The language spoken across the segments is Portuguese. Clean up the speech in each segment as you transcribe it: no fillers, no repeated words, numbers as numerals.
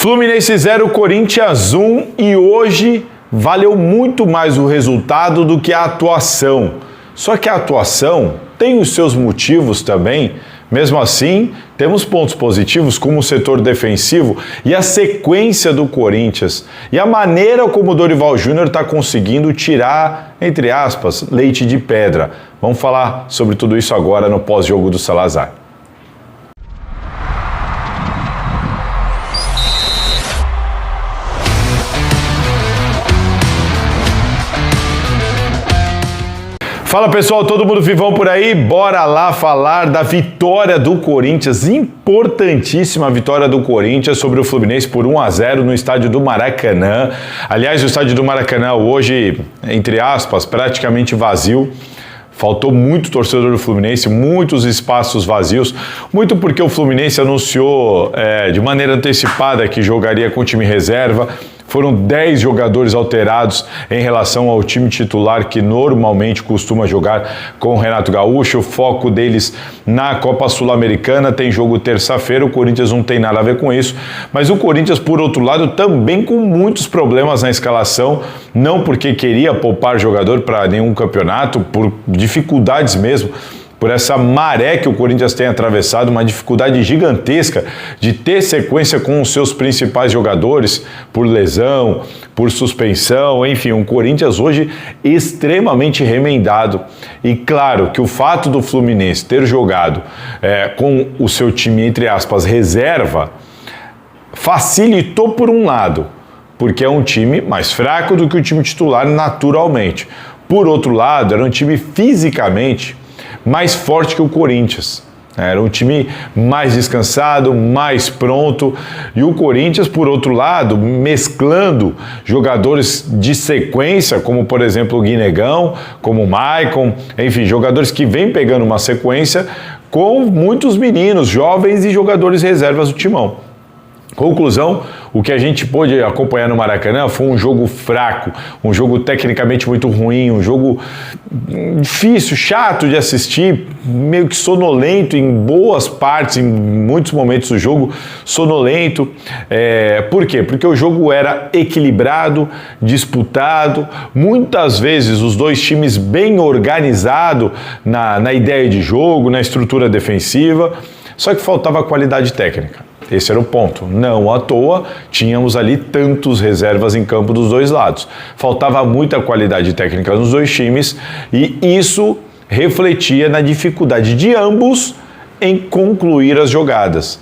Fluminense 0, Corinthians 1 e hoje valeu muito mais o resultado do que a atuação. Só que a atuação tem os seus motivos também. Mesmo assim, temos pontos positivos como o setor defensivo e a sequência do Corinthians e a maneira como o Dorival Júnior está conseguindo tirar, entre aspas, leite de pedra. Vamos falar sobre tudo isso agora no pós-jogo do Salazar. Fala pessoal, todo mundo vivão por aí? Bora lá falar da vitória do Corinthians, importantíssima vitória do Corinthians sobre o Fluminense por 1-0 no estádio do Maracanã. Aliás, o estádio do Maracanã hoje, entre aspas, praticamente vazio. Faltou muito torcedor do Fluminense, muitos espaços vazios, muito porque o Fluminense anunciou de maneira antecipada que jogaria com time reserva. Foram 10 jogadores alterados em relação ao time titular que normalmente costuma jogar com o Renato Gaúcho. O foco deles na Copa Sul-Americana, tem jogo terça-feira, o Corinthians não tem nada a ver com isso. Mas o Corinthians, por outro lado, também com muitos problemas na escalação, não porque queria poupar jogador para nenhum campeonato, por dificuldades mesmo, por essa maré que o Corinthians tem atravessado, uma dificuldade gigantesca de ter sequência com os seus principais jogadores, por lesão, por suspensão, enfim, um Corinthians hoje extremamente remendado. E claro que o fato do Fluminense ter jogado com o seu time, entre aspas, reserva, facilitou por um lado, porque é um time mais fraco do que o time titular naturalmente. Por outro lado, era um time fisicamente mais forte que o Corinthians. Era um time mais descansado, mais pronto. E o Corinthians, por outro lado, mesclando jogadores de sequência, como por exemplo o Guinegão, como o Maicon, enfim, jogadores que vêm pegando uma sequência com muitos meninos, jovens e jogadores reservas do timão. Conclusão, o que a gente pôde acompanhar no Maracanã foi um jogo fraco, um jogo tecnicamente muito ruim, um jogo difícil, chato de assistir, meio que sonolento em boas partes, em muitos momentos do jogo, sonolento. Por quê? Porque o jogo era equilibrado, disputado, muitas vezes os dois times bem organizados na ideia de jogo, na estrutura defensiva, só que faltava qualidade técnica. Esse era o ponto. Não à toa, tínhamos ali tantos reservas em campo dos dois lados. Faltava muita qualidade técnica nos dois times e isso refletia na dificuldade de ambos em concluir as jogadas.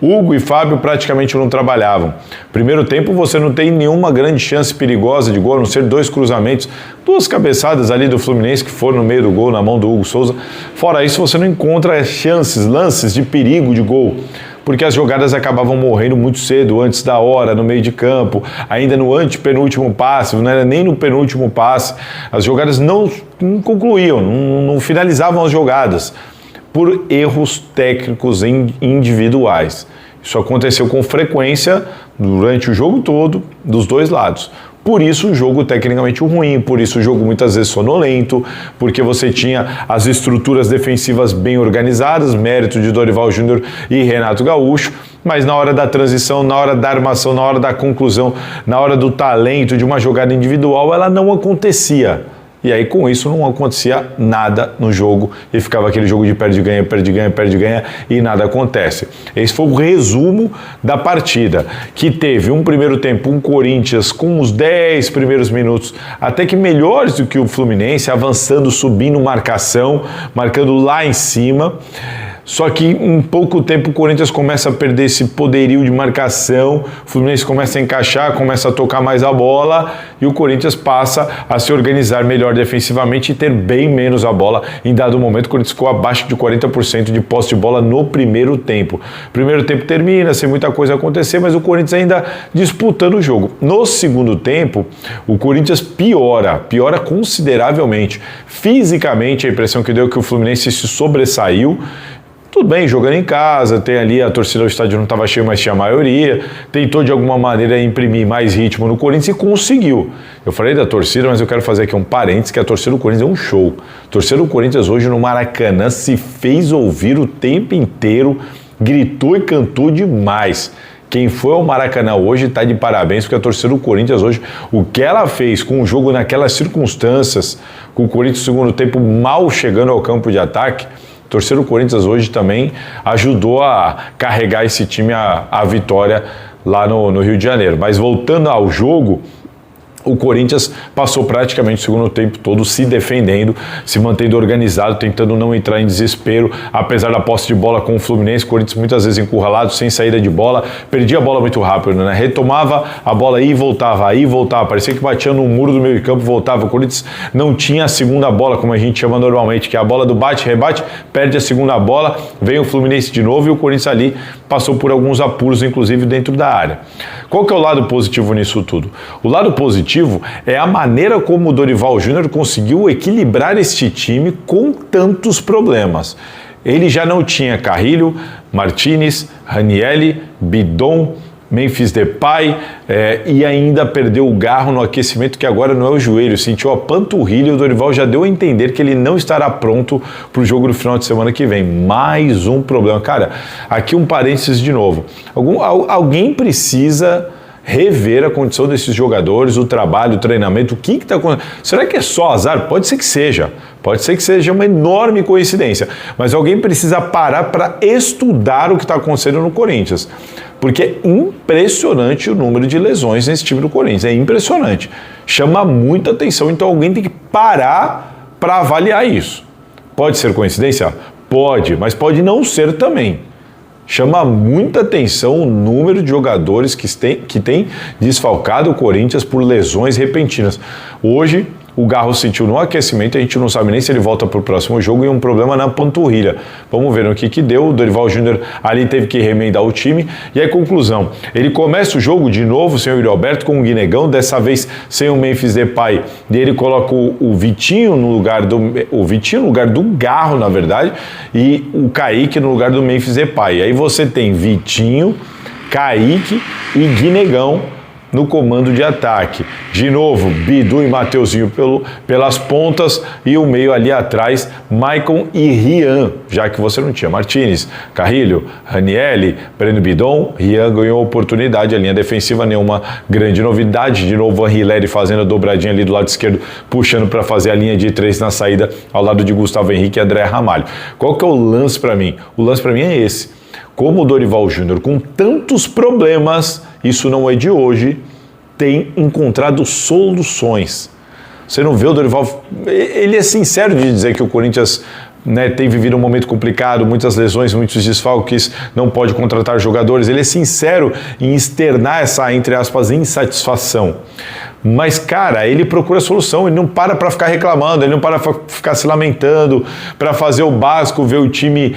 Hugo e Fábio praticamente não trabalhavam. Primeiro tempo você não tem nenhuma grande chance perigosa de gol, a não ser 2 cruzamentos, 2 cabeçadas ali do Fluminense que foram no meio do gol, na mão do Hugo Souza. Fora isso você não encontra chances, lances de perigo de gol, porque as jogadas acabavam morrendo muito cedo, antes da hora, no meio de campo, ainda no antepenúltimo passe, não era nem no penúltimo passe. As jogadas não concluíam, não finalizavam as jogadas, por erros técnicos individuais. Isso aconteceu com frequência durante o jogo todo, dos dois lados. Por isso o jogo tecnicamente ruim, por isso o jogo muitas vezes sonolento, porque você tinha as estruturas defensivas bem organizadas, mérito de Dorival Júnior e Renato Gaúcho, mas na hora da transição, na hora da armação, na hora da conclusão, na hora do talento de uma jogada individual, ela não acontecia. E aí com isso não acontecia nada no jogo e ficava aquele jogo de perde-ganha, perde-ganha, perde-ganha e nada acontece. Esse foi o resumo da partida, que teve um primeiro tempo, um Corinthians com os 10 primeiros minutos até que melhores do que o Fluminense, avançando, subindo marcação, marcando lá em cima. Só que em pouco tempo o Corinthians começa a perder esse poderio de marcação, o Fluminense começa a encaixar, começa a tocar mais a bola e o Corinthians passa a se organizar melhor defensivamente e ter bem menos a bola. Em dado momento o Corinthians ficou abaixo de 40% de posse de bola no primeiro tempo. O primeiro tempo termina sem muita coisa acontecer, mas o Corinthians ainda disputando o jogo. No segundo tempo, o Corinthians piora consideravelmente. Fisicamente a impressão que deu é que o Fluminense se sobressaiu. Tudo bem, jogando em casa, tem ali a torcida do estádio não estava cheia, mas tinha a maioria, tentou de alguma maneira imprimir mais ritmo no Corinthians e conseguiu. Eu falei da torcida, mas eu quero fazer aqui um parênteses, que a torcida do Corinthians é um show. A torcida do Corinthians hoje no Maracanã se fez ouvir o tempo inteiro, gritou e cantou demais. Quem foi ao Maracanã hoje está de parabéns, porque a torcida do Corinthians hoje, o que ela fez com o jogo naquelas circunstâncias, com o Corinthians no segundo tempo mal chegando ao campo de ataque, a torcida do Corinthians hoje também ajudou a carregar esse time à vitória lá no Rio de Janeiro. Mas voltando ao jogo, o Corinthians passou praticamente o segundo tempo todo se defendendo, se mantendo organizado, tentando não entrar em desespero, apesar da posse de bola com o Fluminense. O Corinthians muitas vezes encurralado, sem saída de bola, perdia a bola muito rápido, né? Retomava a bola aí e voltava, parecia que batia no muro do meio de campo e voltava. O Corinthians não tinha a segunda bola, como a gente chama normalmente, que é a bola do bate-rebate, perde a segunda bola, vem o Fluminense de novo e o Corinthians ali passou por alguns apuros, inclusive dentro da área. Qual que é o lado positivo nisso tudo? O lado positivo é a maneira como o Dorival Júnior conseguiu equilibrar este time com tantos problemas. Ele já não tinha Carrilho, Martinez, Ranieri, Bidon, Memphis Depay e ainda perdeu o Garro no aquecimento, que agora não é o joelho, sentiu a panturrilha e o Dorival já deu a entender que ele não estará pronto para o jogo do final de semana que vem. Mais um problema. Cara, aqui um parênteses de novo. Alguém precisa rever a condição desses jogadores, o trabalho, o treinamento, o que está acontecendo. Será que é só azar? Pode ser que seja. Pode ser que seja uma enorme coincidência. Mas alguém precisa parar para estudar o que está acontecendo no Corinthians. Porque é impressionante o número de lesões nesse time do Corinthians. É impressionante. Chama muita atenção. Então alguém tem que parar para avaliar isso. Pode ser coincidência? Pode, mas pode não ser também. Chama muita atenção o número de jogadores que tem desfalcado o Corinthians por lesões repentinas. Hoje, o Garro sentiu no aquecimento, a gente não sabe nem se ele volta para o próximo jogo, e um problema na panturrilha. Vamos ver no que deu. O Dorival Júnior ali teve que remendar o time. E aí, conclusão, ele começa o jogo de novo sem o Yuri Alberto, com o Guinegão, dessa vez sem o Memphis Depay. E ele coloca o Vitinho no lugar do Garro, na verdade, e o Kaique no lugar do Memphis Depay. E aí você tem Vitinho, Kaique e Guinegão no comando de ataque. De novo, Bidu e Mateuzinho pelas pontas e o meio ali atrás, Maicon e Rian, já que você não tinha Martinez, Carrilho, Ranieri, Breno Bidon. Rian ganhou oportunidade, a linha defensiva nenhuma grande novidade. De novo, o Anrileri fazendo a dobradinha ali do lado esquerdo, puxando para fazer a linha de 3 na saída ao lado de Gustavo Henrique e André Ramalho. Qual que é o lance para mim? O lance para mim é esse. Como o Dorival Júnior, com tantos problemas, isso não é de hoje, tem encontrado soluções. Você não vê o Dorival... Ele é sincero de dizer que o Corinthians, né, tem vivido um momento complicado, muitas lesões, muitos desfalques, não pode contratar jogadores. Ele é sincero em externar essa, entre aspas, insatisfação. Mas, cara, ele procura solução, ele não para ficar reclamando, ele não para ficar se lamentando, para fazer o básico, ver o time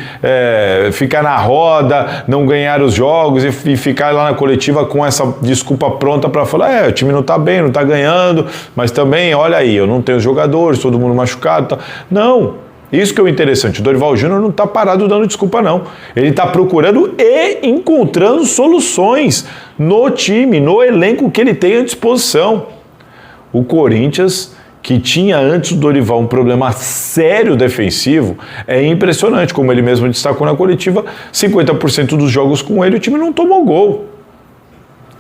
ficar na roda, não ganhar os jogos e ficar lá na coletiva com essa desculpa pronta para falar, o time não tá bem, não tá ganhando, mas também, olha aí, eu não tenho os jogadores, todo mundo machucado. Tá. Não, isso que é o interessante, o Dorival Júnior não tá parado dando desculpa não, ele tá procurando e encontrando soluções no time, no elenco que ele tem à disposição. O Corinthians, que tinha antes do Dorival um problema sério defensivo, é impressionante, como ele mesmo destacou na coletiva, 50% dos jogos com ele o time não tomou gol.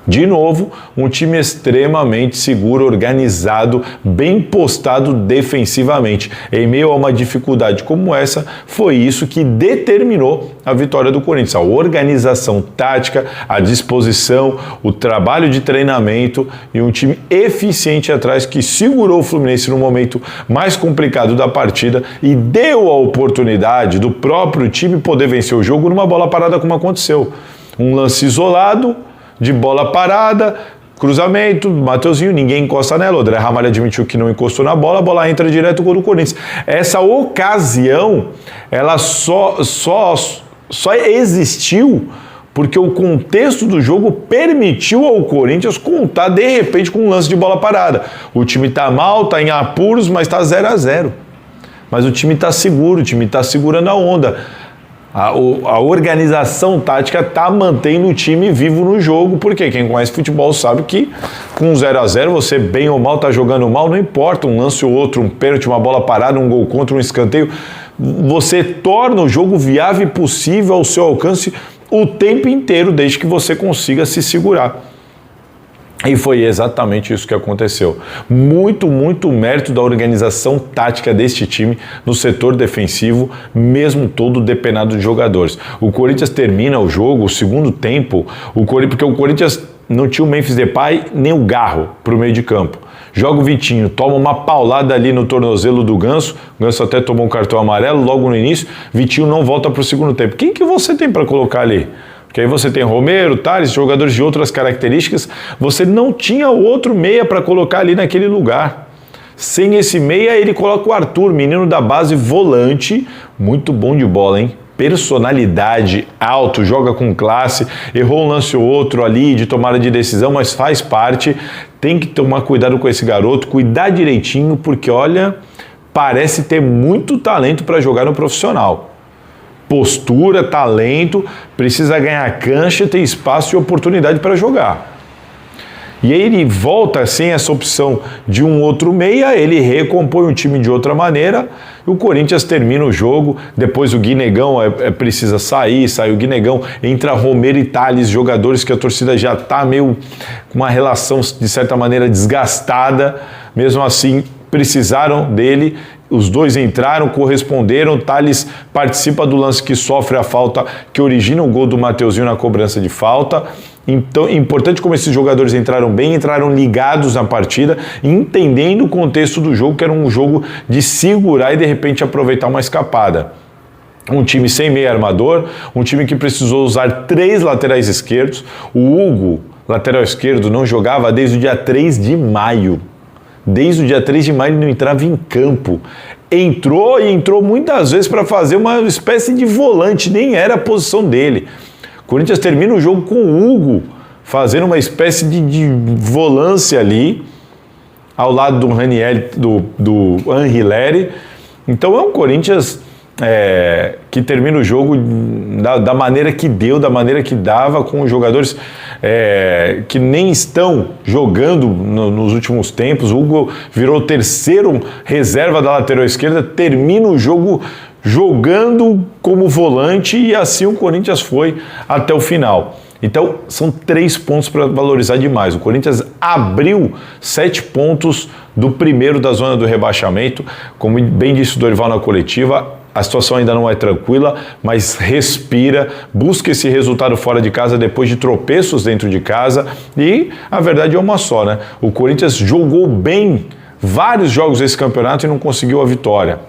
De novo, um time extremamente seguro, organizado, bem postado defensivamente. Em meio a uma dificuldade como essa, foi isso que determinou a vitória do Corinthians. A organização tática, a disposição, o trabalho de treinamento e um time eficiente atrás que segurou o Fluminense no momento mais complicado da partida e deu a oportunidade do próprio time poder vencer o jogo numa bola parada como aconteceu. Um lance isolado, de bola parada, cruzamento, Mateuzinho, ninguém encosta nela, o André Ramalho admitiu que não encostou na bola, a bola entra direto no gol do Corinthians. Essa ocasião, ela só existiu porque o contexto do jogo permitiu ao Corinthians contar de repente com um lance de bola parada. O time tá mal, tá em apuros, mas tá 0-0. Mas o time tá seguro, o time tá segurando a onda. A organização tática está mantendo o time vivo no jogo, porque quem conhece futebol sabe que com 0-0 você bem ou mal está jogando mal, não importa, um lance ou outro, um pênalti, uma bola parada, um gol contra, um escanteio, você torna o jogo viável e possível ao seu alcance o tempo inteiro, desde que você consiga se segurar. E foi exatamente isso que aconteceu. Muito mérito da organização tática deste time no setor defensivo, mesmo todo depenado de jogadores. O Corinthians termina o jogo, o segundo tempo, porque o Corinthians não tinha o Memphis Depay nem o Garro para o meio de campo. Joga o Vitinho, toma uma paulada ali no tornozelo do Ganso, o Ganso até tomou um cartão amarelo logo no início, Vitinho não volta para o segundo tempo. Quem que você tem para colocar ali? Porque aí você tem Romero, Tales, jogadores de outras características, você não tinha outro meia para colocar ali naquele lugar. Sem esse meia, ele coloca o Arthur, menino da base, volante, muito bom de bola, hein? Personalidade, alto, joga com classe, errou um lance ou outro ali de tomada de decisão, mas faz parte, tem que tomar cuidado com esse garoto, cuidar direitinho, porque olha, parece ter muito talento para jogar no profissional. Postura, talento, precisa ganhar cancha, ter espaço e oportunidade para jogar. E aí ele volta sem essa opção de um outro meia, ele recompõe o time de outra maneira, e o Corinthians termina o jogo, depois o Guinegão precisa sair, sai o Guinegão, entra Romero e Tales, jogadores que a torcida já está meio com uma relação de certa maneira desgastada, mesmo assim precisaram dele, os dois entraram, corresponderam, Tales participa do lance que sofre a falta, que origina o gol do Mateuzinho na cobrança de falta. Então, importante como esses jogadores entraram bem, entraram ligados na partida, entendendo o contexto do jogo, que era um jogo de segurar e de repente aproveitar uma escapada. Um time sem meio armador, um time que precisou usar 3 laterais esquerdos. O Hugo, lateral esquerdo, não jogava desde o dia 3 de maio. Desde o dia 3 de maio ele não entrava em campo. Entrou muitas vezes para fazer uma espécie de volante, nem era a posição dele. O Corinthians termina o jogo com o Hugo fazendo uma espécie de volância ali, ao lado do Ranieri, do Anrileri. Então é um Corinthians que termina o jogo da maneira que deu, da maneira que dava, com jogadores que nem estão jogando nos últimos tempos. O Hugo virou o terceiro reserva da lateral esquerda, termina o jogo jogando como volante, e assim o Corinthians foi até o final. Então, são 3 pontos para valorizar demais. O Corinthians abriu 7 pontos do primeiro da zona do rebaixamento. Como bem disse o Dorival na coletiva, a situação ainda não é tranquila, mas respira, busca esse resultado fora de casa depois de tropeços dentro de casa. E a verdade é uma só, né? O Corinthians jogou bem vários jogos desse campeonato e não conseguiu a vitória.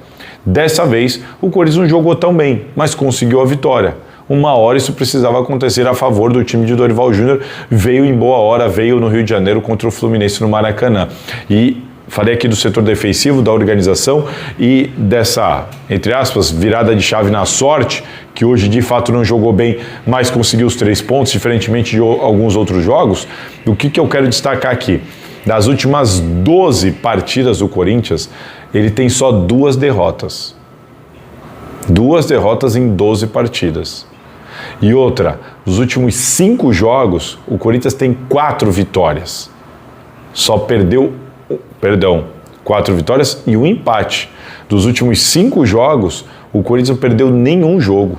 Dessa vez, o Corinthians não jogou tão bem, mas conseguiu a vitória. Uma hora isso precisava acontecer a favor do time de Dorival Júnior, veio em boa hora, veio no Rio de Janeiro contra o Fluminense no Maracanã. E falei aqui do setor defensivo, da organização e dessa, entre aspas, virada de chave na sorte, que hoje de fato não jogou bem, mas conseguiu os 3 pontos, diferentemente de alguns outros jogos. O que eu quero destacar aqui? Das últimas 12 partidas do Corinthians, ele tem só 2 derrotas. 2 derrotas em 12 partidas. E outra, nos últimos 5 jogos, o Corinthians tem 4 vitórias. Só perdeu, 4 vitórias e um empate. Dos últimos 5 jogos, o Corinthians não perdeu nenhum jogo.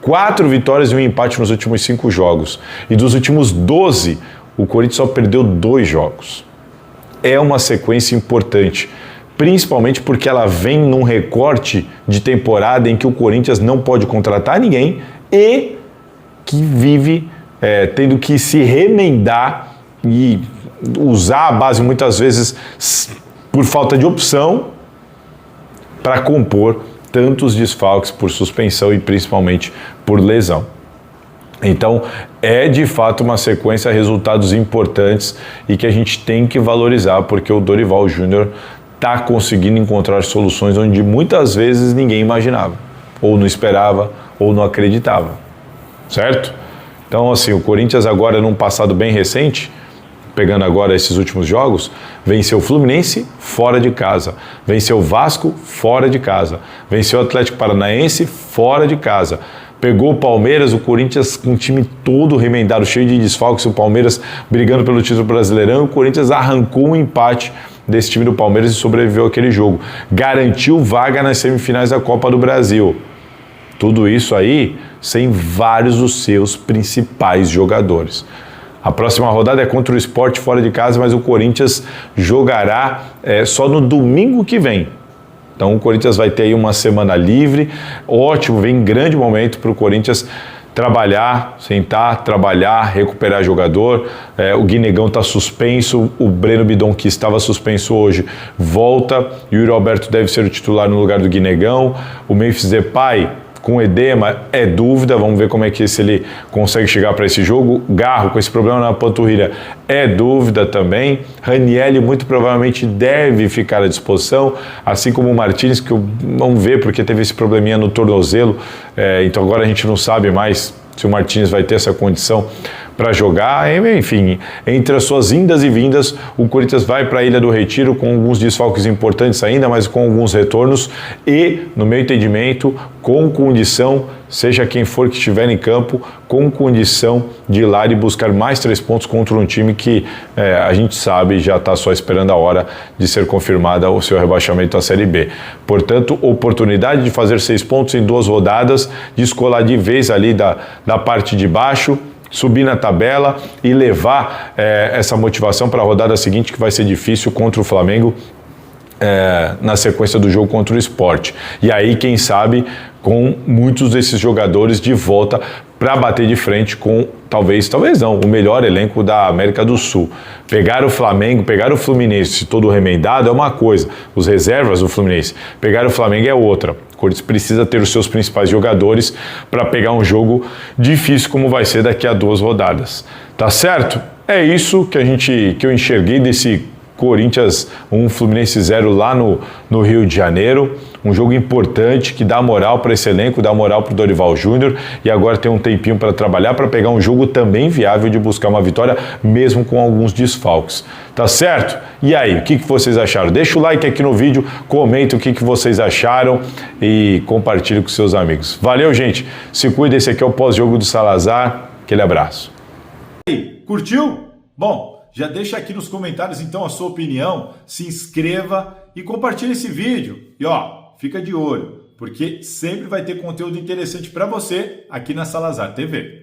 4 vitórias e um empate nos últimos 5 jogos. E dos últimos 12, o Corinthians só perdeu 2 jogos. É uma sequência importante, principalmente porque ela vem num recorte de temporada em que o Corinthians não pode contratar ninguém e que vive tendo que se remendar e usar a base muitas vezes por falta de opção para compor tantos desfalques por suspensão e principalmente por lesão. Então, é de fato uma sequência de resultados importantes e que a gente tem que valorizar, porque o Dorival Júnior está conseguindo encontrar soluções onde muitas vezes ninguém imaginava, ou não esperava, ou não acreditava, certo? Então, assim, o Corinthians agora, num passado bem recente, pegando agora esses últimos jogos, venceu o Fluminense fora de casa, venceu o Vasco fora de casa, venceu o Atlético Paranaense fora de casa, pegou o Palmeiras, o Corinthians com o time todo remendado, cheio de desfalques, o Palmeiras brigando pelo título Brasileirão, e o Corinthians arrancou um empate desse time do Palmeiras e sobreviveu àquele jogo. Garantiu vaga nas semifinais da Copa do Brasil. Tudo isso aí sem vários dos seus principais jogadores. A próxima rodada é contra o Sport fora de casa, mas o Corinthians jogará só no domingo que vem. Então o Corinthians vai ter aí uma semana livre, ótimo, vem grande momento para o Corinthians trabalhar, sentar, trabalhar, recuperar jogador. O Guinegão está suspenso, o Breno Bidon, que estava suspenso hoje, volta. Yuri Alberto deve ser o titular no lugar do Guinegão. O Memphis Depay, com edema, é dúvida, vamos ver como é que se ele consegue chegar para esse jogo. Garro, com esse problema na panturrilha, é dúvida também. Ranielli muito provavelmente deve ficar à disposição, assim como o Martins, que vamos ver porque teve esse probleminha no tornozelo, então agora a gente não sabe mais se o Martins vai ter essa condição para jogar. Enfim, entre as suas indas e vindas, o Corinthians vai para a Ilha do Retiro com alguns desfalques importantes ainda, mas com alguns retornos e, no meu entendimento, com condição, seja quem for que estiver em campo, com condição de ir lá e buscar mais 3 pontos contra um time que a gente sabe já está só esperando a hora de ser confirmada o seu rebaixamento à Série B. Portanto, oportunidade de fazer 6 pontos em 2 rodadas, descolar de vez ali da parte de baixo, subir na tabela e levar essa motivação para a rodada seguinte, que vai ser difícil contra o Flamengo na sequência do jogo contra o Sport. E aí, quem sabe, com muitos desses jogadores de volta para bater de frente com, talvez não, o melhor elenco da América do Sul. Pegar o Flamengo, pegar o Fluminense todo remendado é uma coisa, os reservas do Fluminense, pegar o Flamengo é outra. O Corinthians precisa ter os seus principais jogadores para pegar um jogo difícil como vai ser daqui a 2 rodadas. Tá certo? É isso que eu enxerguei desse Corinthians 1, Fluminense 0 lá no Rio de Janeiro. Um jogo importante que dá moral para esse elenco, dá moral para o Dorival Júnior, e agora tem um tempinho para trabalhar, para pegar um jogo também viável de buscar uma vitória, mesmo com alguns desfalques. Tá certo? E aí, o que vocês acharam? Deixa o like aqui no vídeo, comenta o que vocês acharam e compartilhe com seus amigos. Valeu, gente! Se cuida, esse aqui é o pós-jogo do Salazar. Aquele abraço. E aí, curtiu? Bom, já deixa aqui nos comentários então a sua opinião, se inscreva e compartilhe esse vídeo. E fica de olho, porque sempre vai ter conteúdo interessante para você aqui na Salazar TV.